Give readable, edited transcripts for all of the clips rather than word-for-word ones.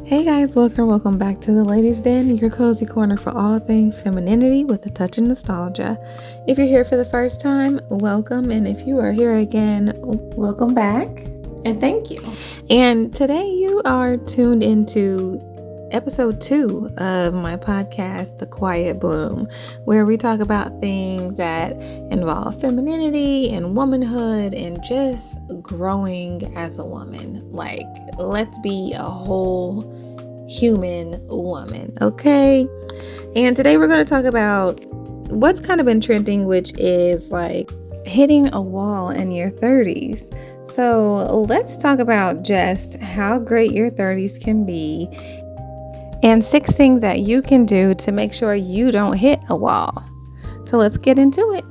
Hey guys, welcome back to the Ladies Den, your cozy corner for all things femininity with a touch of nostalgia. If you're here for the first time, welcome, and if you are here again, welcome back, and thank you. And today you are tuned into episode 2 of my podcast, The Quiet Bloom, where we talk about things that involve femininity and womanhood and just growing as a woman. Like, let's be a whole human woman, okay? And today we're going to talk about what's kind of been trending, which is like hitting a wall in your 30s. So let's talk about just how great your 30s can be and 6 things that you can do to make sure you don't hit a wall. So let's get into it.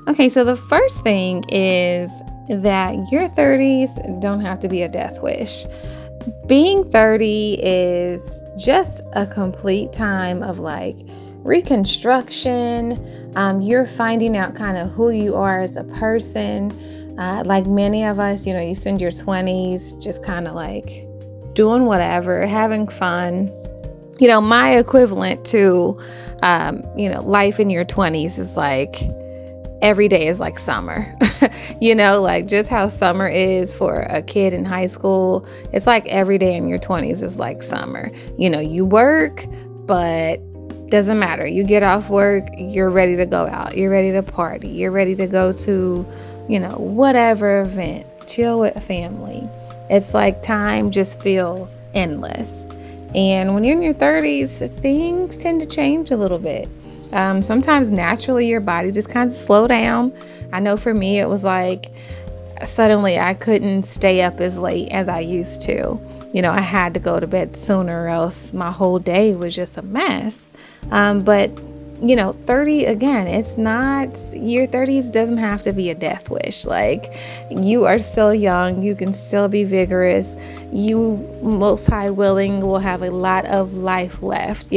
Okay, so the first thing is that your 30s don't have to be a death wish. Being 30 is just a complete time of like reconstruction. You're finding out kind of who you are as a person. Like many of us, you spend your 20s just kind of like doing whatever, having fun. My equivalent to, life in your 20s is like every day is like summer. Like just how summer is for a kid in high school. It's like every day in your 20s is like summer. You work, but doesn't matter. You get off work, you're ready to go out. You're ready to party. You're ready to go to, whatever event, chill with a family. It's like time just feels endless. And when you're in your 30s, things tend to change a little bit. Sometimes naturally your body just kind of slow down. I know for me, it was like suddenly I couldn't stay up as late as I used to. I had to go to bed sooner or else my whole day was just a mess. But 30 again, it's not, your 30s doesn't have to be a death wish. Like, you are still young, you can still be vigorous. You, most high willing, will have a lot of life left,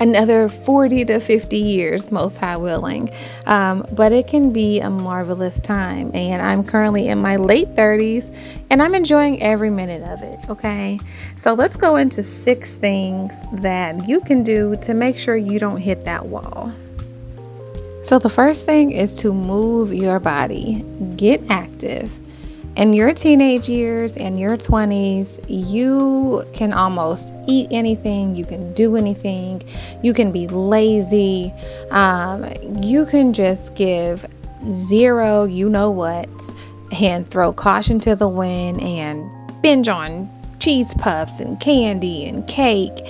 another 40 to 50 years, most high willing. But it can be a marvelous time. And I'm currently in my late 30s and I'm enjoying every minute of it. Okay. So let's go into 6 things that you can do to make sure you don't hit that wall. So the first thing is to move your body, get active. In your teenage years and your 20s, you can almost eat anything. You can do anything. You can be lazy. You can just give zero, and throw caution to the wind and binge on cheese puffs and candy and cake.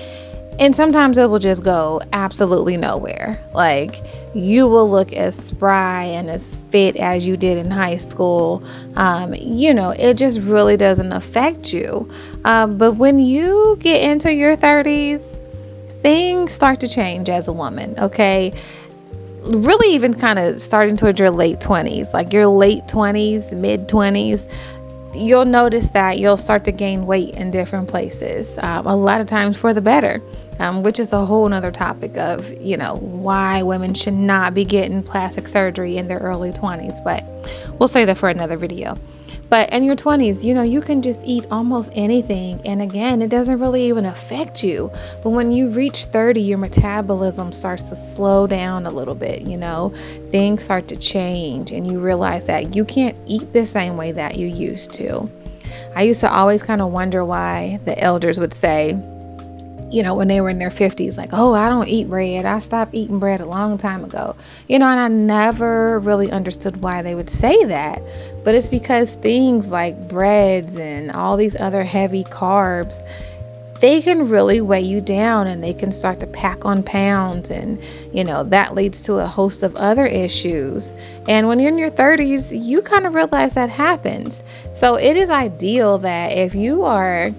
And sometimes it will just go absolutely nowhere. Like, you will look as spry and as fit as you did in high school. It just really doesn't affect you. But when you get into your 30s, things start to change as a woman, okay? Really even kind of starting towards your late 20s, like your late 20s, mid 20s. You'll notice that you'll start to gain weight in different places, a lot of times for the better, which is a whole nother topic of, why women should not be getting plastic surgery in their early 20s. But we'll say that for another video. But in your 20s, you can just eat almost anything. And again, it doesn't really even affect you. But when you reach 30, your metabolism starts to slow down a little bit, Things start to change and you realize that you can't eat the same way that you used to. I used to always kind of wonder why the elders would say, when they were in their 50s, like, oh, I don't eat bread. I stopped eating bread a long time ago. And I never really understood why they would say that. But it's because things like breads and all these other heavy carbs, they can really weigh you down and they can start to pack on pounds. And, that leads to a host of other issues. And when you're in your 30s, you kind of realize that happens. So it is ideal that if you are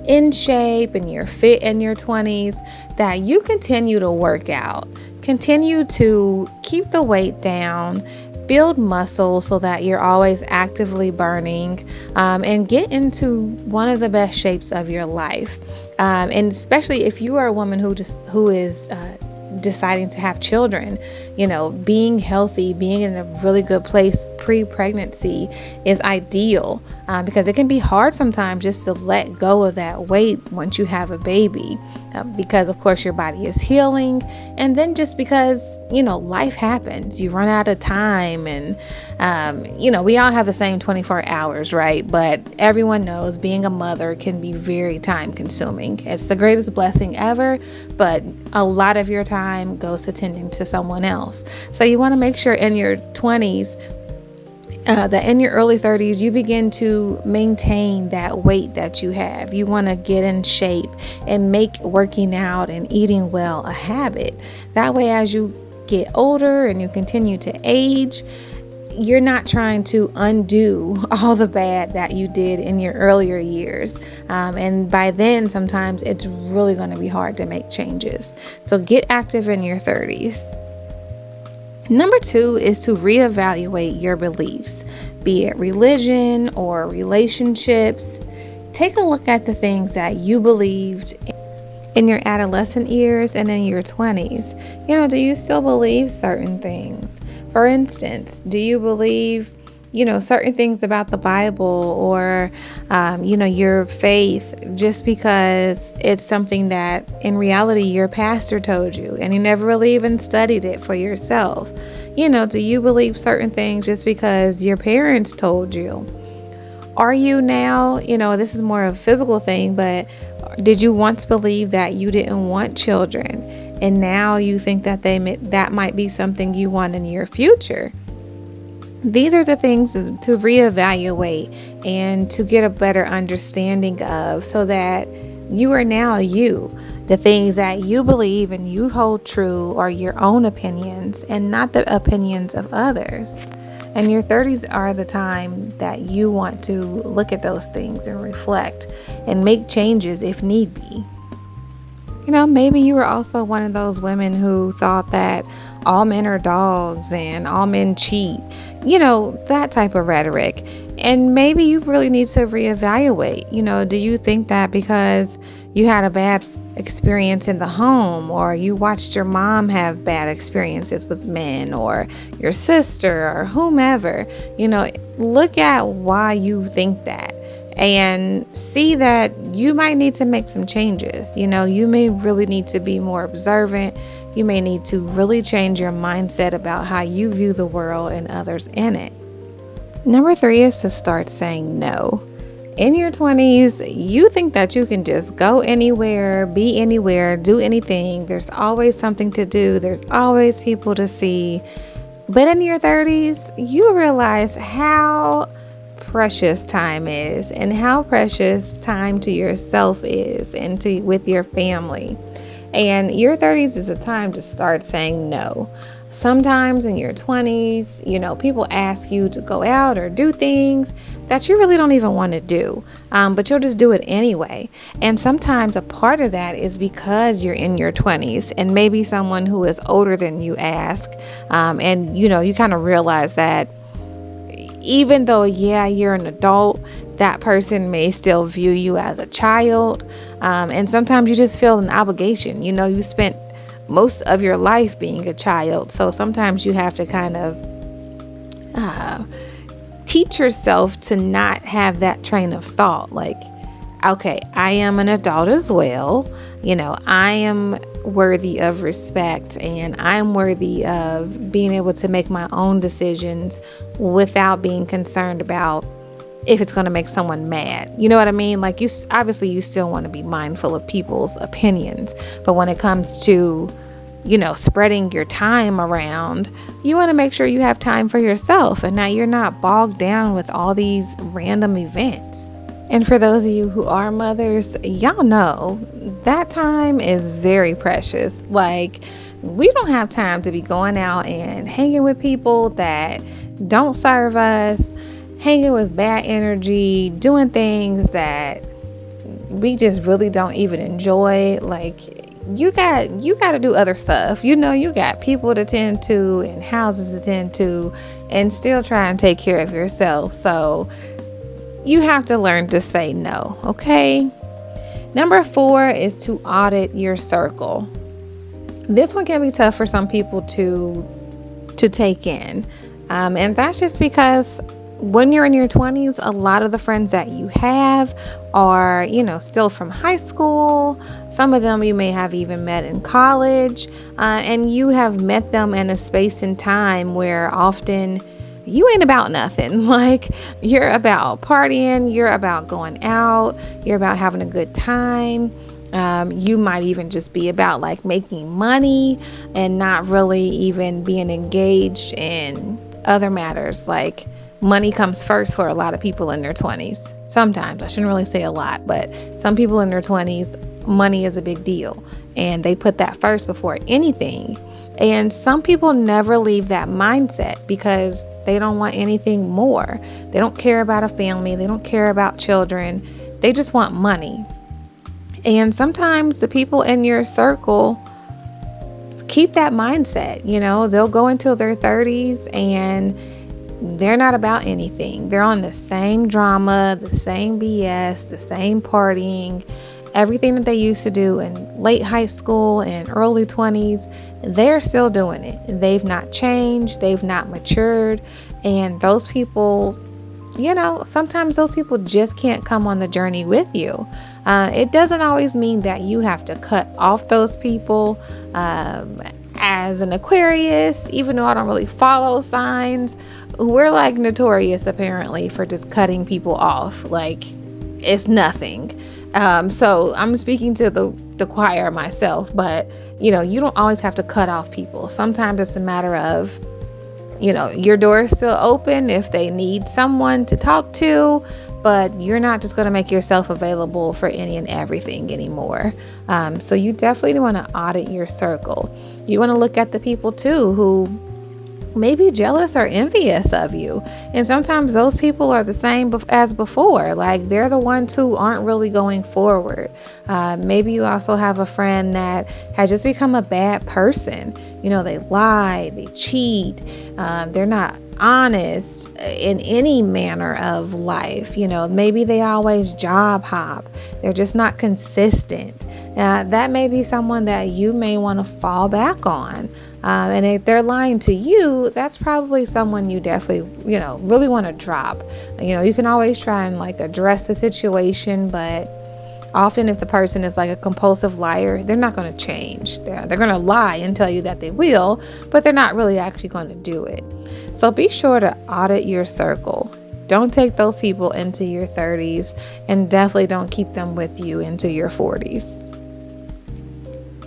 in shape and you're fit in your 20s, that you continue to work out, continue to keep the weight down, build muscle so that you're always actively burning, and get into one of the best shapes of your life. And especially if you are a woman who is deciding to have children, being healthy, being in a really good place pre-pregnancy is ideal, because it can be hard sometimes just to let go of that weight once you have a baby, because of course your body is healing, and then just because life happens, you run out of time, and we all have the same 24 hours, right? But everyone knows being a mother can be very time consuming. It's the greatest blessing ever, but a lot of your time goes to tending to someone else. So you want to make sure in your 20s, that in your early 30s, you begin to maintain that weight that you have. You want to get in shape and make working out and eating well a habit. That way, as you get older and you continue to age, you're not trying to undo all the bad that you did in your earlier years. And by then, sometimes it's really going to be hard to make changes. So get active in your 30s. Number 2 is to reevaluate your beliefs, be it religion or relationships. Take a look at the things that you believed in your adolescent years and in your 20s. Do you still believe certain things? For instance, do you believe, certain things about the Bible or, your faith just because it's something that in reality your pastor told you and you never really even studied it for yourself? Do you believe certain things just because your parents told you? Are you now, this is more of a physical thing, but did you once believe that you didn't want children and now you think that that might be something you want in your future? These are the things to reevaluate and to get a better understanding of, so that you are now you. The things that you believe and you hold true are your own opinions and not the opinions of others. And your 30s are the time that you want to look at those things and reflect and make changes if need be. Maybe you were also one of those women who thought that all men are dogs and all men cheat, that type of rhetoric. And maybe you really need to reevaluate. Do you think that because you had a bad experience in the home, or you watched your mom have bad experiences with men, or your sister or whomever, look at why you think that and see that you might need to make some changes. You may really need to be more observant. You may need to really change your mindset about how you view the world and others in it. Number 3 is to start saying no. In your 20s, you think that you can just go anywhere, be anywhere, do anything. There's always something to do. There's always people to see. But in your 30s, you realize how precious time is and how precious time to yourself is and with your family. And your 30s is a time to start saying no. Sometimes in your 20s, people ask you to go out or do things that you really don't even want to do, but you'll just do it anyway. And sometimes a part of that is because you're in your 20s and maybe someone who is older than you ask, and you kind of realize that even though, you're an adult, that person may still view you as a child. And sometimes you just feel an obligation. You spent most of your life being a child. So sometimes you have to kind of teach yourself to not have that train of thought. Like, okay, I am an adult as well. I am worthy of respect and I'm worthy of being able to make my own decisions without being concerned about if it's going to make someone mad. You know what I mean? Like, you still want to be mindful of people's opinions, but when it comes to spreading your time around, you want to make sure you have time for yourself and now you're not bogged down with all these random events. And for those of you who are mothers, y'all know that time is very precious. Like, we don't have time to be going out and hanging with people that don't serve us, hanging with bad energy, doing things that we just really don't even enjoy. Like, you got to do other stuff. You got people to tend to and houses to tend to and still try and take care of yourself. So you have to learn to say no, okay? Number 4 is to audit your circle. This one can be tough for some people to to take in. And that's just because when you're in your 20s, a lot of the friends that you have are, still from high school. Some of them you may have even met in college, and you have met them in a space and time where often you ain't about nothing. Like, you're about partying, you're about going out, you're about having a good time. You might even just be about like making money and not really even being engaged in other matters. Like, money comes first for a lot of people in their 20s. Sometimes, I shouldn't really say a lot, but some people in their 20s, money is a big deal and they put that first before anything. And some people never leave that mindset because they don't want anything more. They don't care about a family. They don't care about children. They just want money. And sometimes the people in your circle keep that mindset. They'll go into their 30s and they're not about anything. They're on the same drama, the same BS, the same partying, everything that they used to do in late high school and early 20s. They're still doing it. They've not changed. They've not matured. And those people, sometimes those people just can't come on the journey with you. It doesn't always mean that you have to cut off those people. As an Aquarius, even though I don't really follow signs, we're like notorious apparently for just cutting people off. Like, it's nothing. So I'm speaking to the choir myself, but you don't always have to cut off people. Sometimes it's a matter of, your door is still open if they need someone to talk to, but you're not just going to make yourself available for any and everything anymore. So you definitely want to audit your circle. You want to look at the people too who may be jealous or envious of you. And sometimes those people are the same as before. Like, they're the ones who aren't really going forward. Maybe you also have a friend that has just become a bad person. They lie, they cheat, they're not honest in any manner of life. Maybe they always job hop. They're just not consistent. That may be someone that you may want to fall back on. And if they're lying to you, that's probably someone you definitely, really want to drop. You can always try and like address the situation, but often if the person is like a compulsive liar, they're not going to change. They're going to lie and tell you that they will, but they're not really actually going to do it. So be sure to audit your circle. Don't take those people into your 30s, and definitely don't keep them with you into your 40s.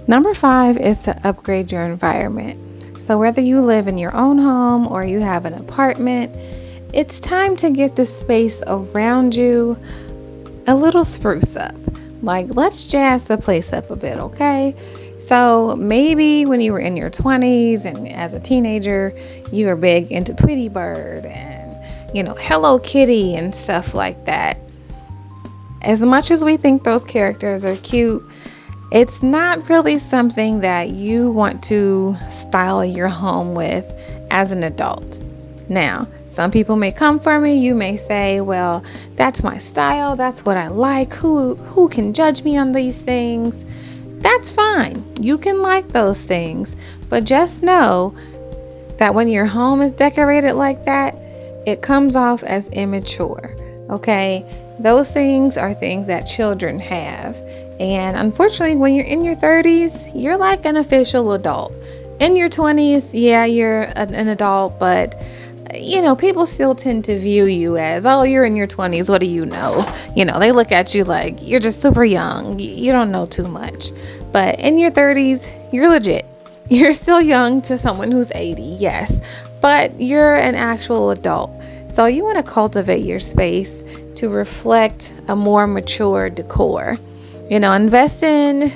Number 5 is to upgrade your environment. So whether you live in your own home or you have an apartment, it's time to get the space around you a little spruce up. Like, let's jazz the place up a bit, okay? So maybe when you were in your 20s and as a teenager, you were big into Tweety Bird and, Hello Kitty and stuff like that. As much as we think those characters are cute, it's not really something that you want to style your home with as an adult. Now, some people may come for me. You may say, well, that's my style. That's what I like. Who can judge me on these things? That's fine. You can like those things. But just know that when your home is decorated like that, it comes off as immature. Okay? Those things are things that children have. And unfortunately, when you're in your 30s, you're like an official adult. In your 20s, yeah, you're an adult, but people still tend to view you as, oh, you're in your 20s. What do you know? They look at you like you're just super young. You don't know too much. But in your 30s, you're legit. You're still young to someone who's 80, yes, but you're an actual adult. So you want to cultivate your space to reflect a more mature decor. Invest in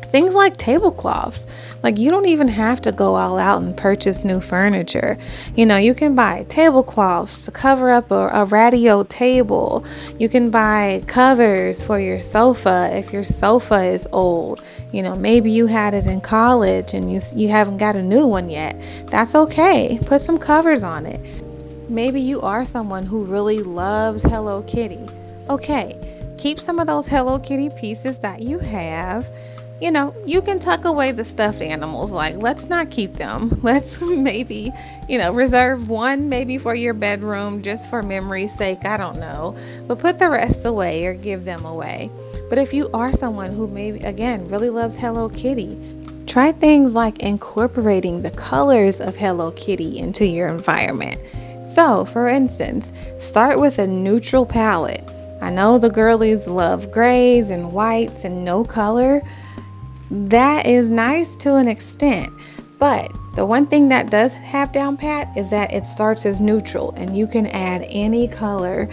things like tablecloths. Like, you don't even have to go all out and purchase new furniture. You can buy tablecloths to cover up a radio table. You can buy covers for your sofa if your sofa is old. Maybe you had it in college and you haven't got a new one yet. That's okay. Put some covers on it. Maybe you are someone who really loves Hello Kitty. Okay. Keep some of those Hello Kitty pieces that you have. you can tuck away the stuffed animals. Like, let's not keep them. Let's maybe, reserve one maybe for your bedroom just for memory's sake. I don't know. But put the rest away or give them away. But if you are someone who maybe, again, really loves Hello Kitty, try things like incorporating the colors of Hello Kitty into your environment. So, for instance, start with a neutral palette. I know the girlies love grays and whites and no color. That is nice to an extent, but the one thing that does have down pat is that it starts as neutral and you can add any color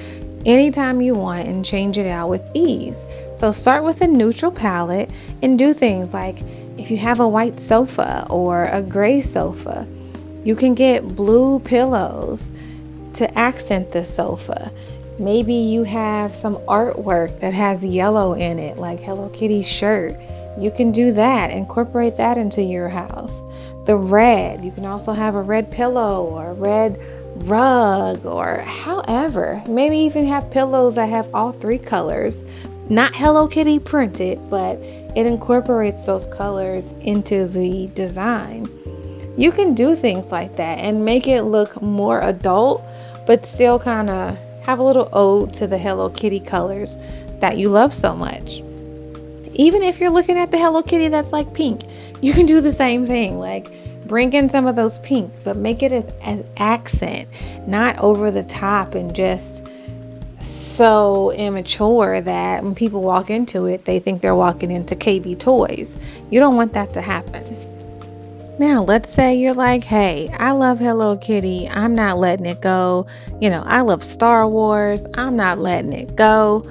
anytime you want and change it out with ease. So start with a neutral palette and do things like, if you have a white sofa or a gray sofa, you can get blue pillows to accent the sofa. Maybe you have some artwork that has yellow in it, like Hello Kitty shirt. You can do that, incorporate that into your house. The red, you can also have a red pillow or a red rug or however. Maybe even have pillows that have all three colors. Not Hello Kitty printed, but it incorporates those colors into the design. You can do things like that and make it look more adult, but still kind of have a little ode to the Hello Kitty colors that you love so much. Even if you're looking at the Hello Kitty that's like pink, you can do the same thing. Like, bring in some of those pink, but make it as an accent, not over the top and just so immature that when people walk into it, they think they're walking into KB Toys. You don't want that to happen. Now, let's say you're like, hey, I love Hello Kitty. I'm not letting it go. I love Star Wars. I'm not letting it go.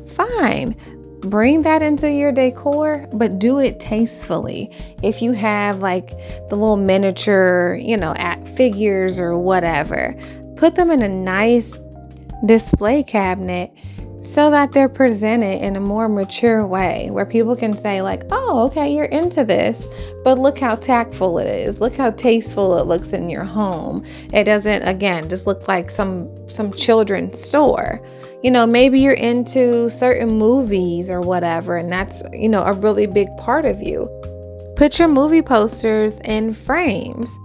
Fine. Bring that into your decor, but do it tastefully. If you have like the little miniature, figures or whatever, put them in a nice display cabinet so that they're presented in a more mature way where people can say like, oh, okay, you're into this, but look how tactful it is. Look how tasteful it looks in your home. It doesn't, again, just look like some children's store. Maybe you're into certain movies or whatever, and that's, a really big part of you. Put your movie posters in frames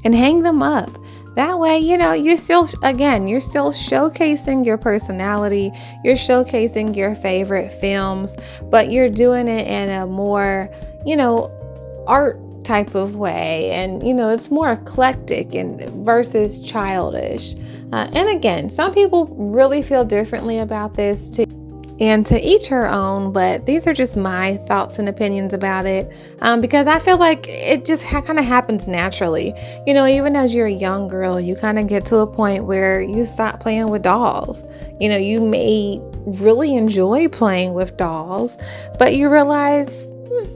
and hang them up. That way, you're still showcasing your personality. You're showcasing your favorite films, but you're doing it in a more, art type of way. And, it's more eclectic and versus childish. And again, some people really feel differently about this too. And to each her own, but these are just my thoughts and opinions about it, because I feel like it just kind of happens naturally. Even as you're a young girl, you kind of get to a point where you stop playing with dolls. You may really enjoy playing with dolls, but you realize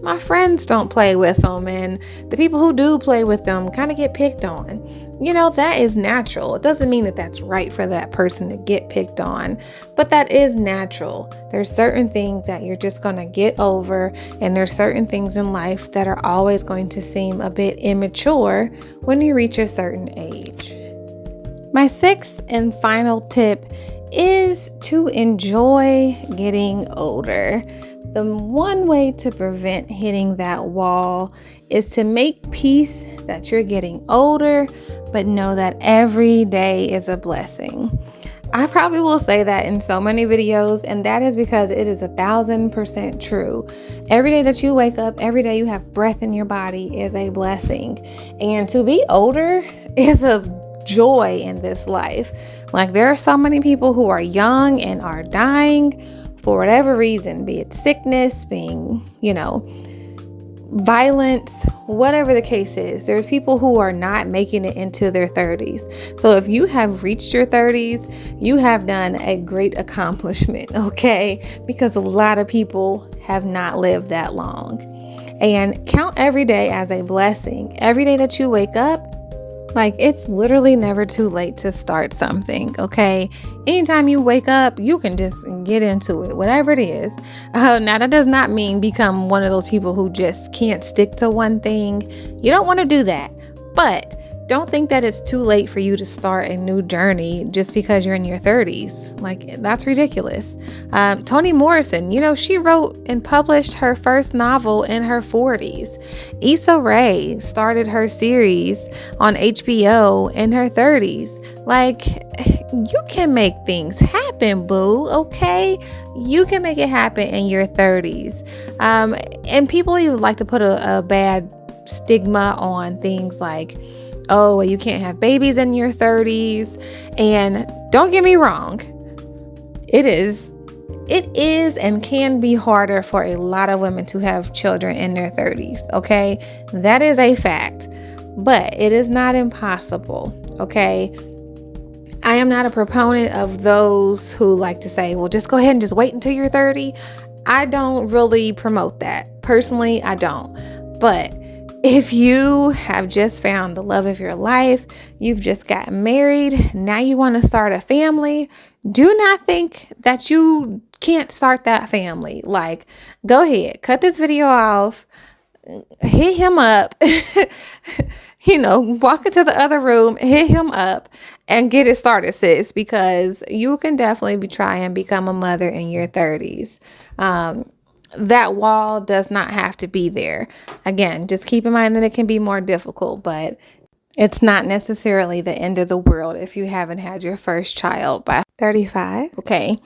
my friends don't play with them, and the people who do play with them kind of get picked on. That is natural. It doesn't mean that that's right for that person to get picked on, but that is natural. There's certain things that you're just going to get over, and there's certain things in life that are always going to seem a bit immature when you reach a certain age. My sixth and final tip is to enjoy getting older. The one way to prevent hitting that wall is to make peace that you're getting older, but know that every day is a blessing. I probably will say that in so many videos, and that is because it is 1,000% true. Every day that you wake up, every day you have breath in your body is a blessing. And to be older is a joy in this life. Like, there are so many people who are young and are dying for whatever reason, be it sickness, being, violence, whatever the case is. There's people who are not making it into their 30s. So if you have reached your 30s, you have done a great accomplishment, okay? Because a lot of people have not lived that long. And count every day as a blessing. Every day that you wake up, like, it's literally never too late to start something, okay? Anytime you wake up, you can just get into it, whatever it is. Now, that does not mean become one of those people who just can't stick to one thing. You don't want to do that. But don't think that it's too late for you to start a new journey just because you're in your 30s. Like, that's ridiculous. Toni Morrison, she wrote and published her first novel in her 40s. Issa Rae started her series on HBO in her 30s. Like, you can make things happen, boo, okay? You can make it happen in your 30s. And people even like to put a bad stigma on things like, oh, you can't have babies in your 30s. And don't get me wrong, it is and can be harder for a lot of women to have children in their 30s, okay? That is a fact, but it is not impossible, okay? I am not a proponent of those who like to say, well, just go ahead and just wait until you're 30. I don't really promote that. Personally, I don't. But if you have just found the love of your life, you've just gotten married, now you want to start a family, do not think that you can't start that family. Like, go ahead, cut this video off, hit him up, walk into the other room, hit him up and get it started, sis, because you can definitely try and become a mother in your 30s. That wall does not have to be there. Again, just keep in mind that it can be more difficult, but it's not necessarily the end of the world if you haven't had your first child by 35. Okay.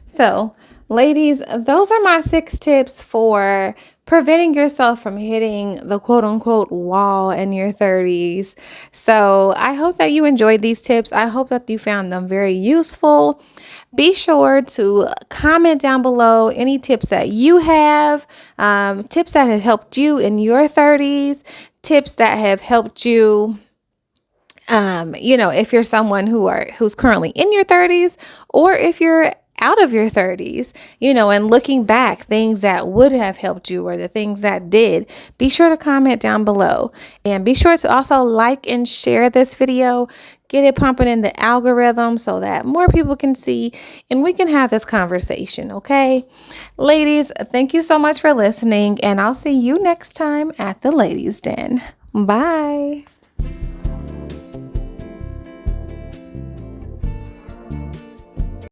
So, ladies, those are my 6 tips for preventing yourself from hitting the quote unquote wall in your 30s. So I hope that you enjoyed these tips. I hope that you found them very useful. Be sure to comment down below any tips that you have, tips that have helped you in your 30s, tips that have helped you if you're someone who's currently in your 30s, or if you're out of your 30s, and looking back, things that would have helped you or the things that did, be sure to comment down below. And be sure to also like and share this video, get it pumping in the algorithm so that more people can see and we can have this conversation, okay? Ladies, thank you so much for listening, and I'll see you next time at the Ladies Den. Bye.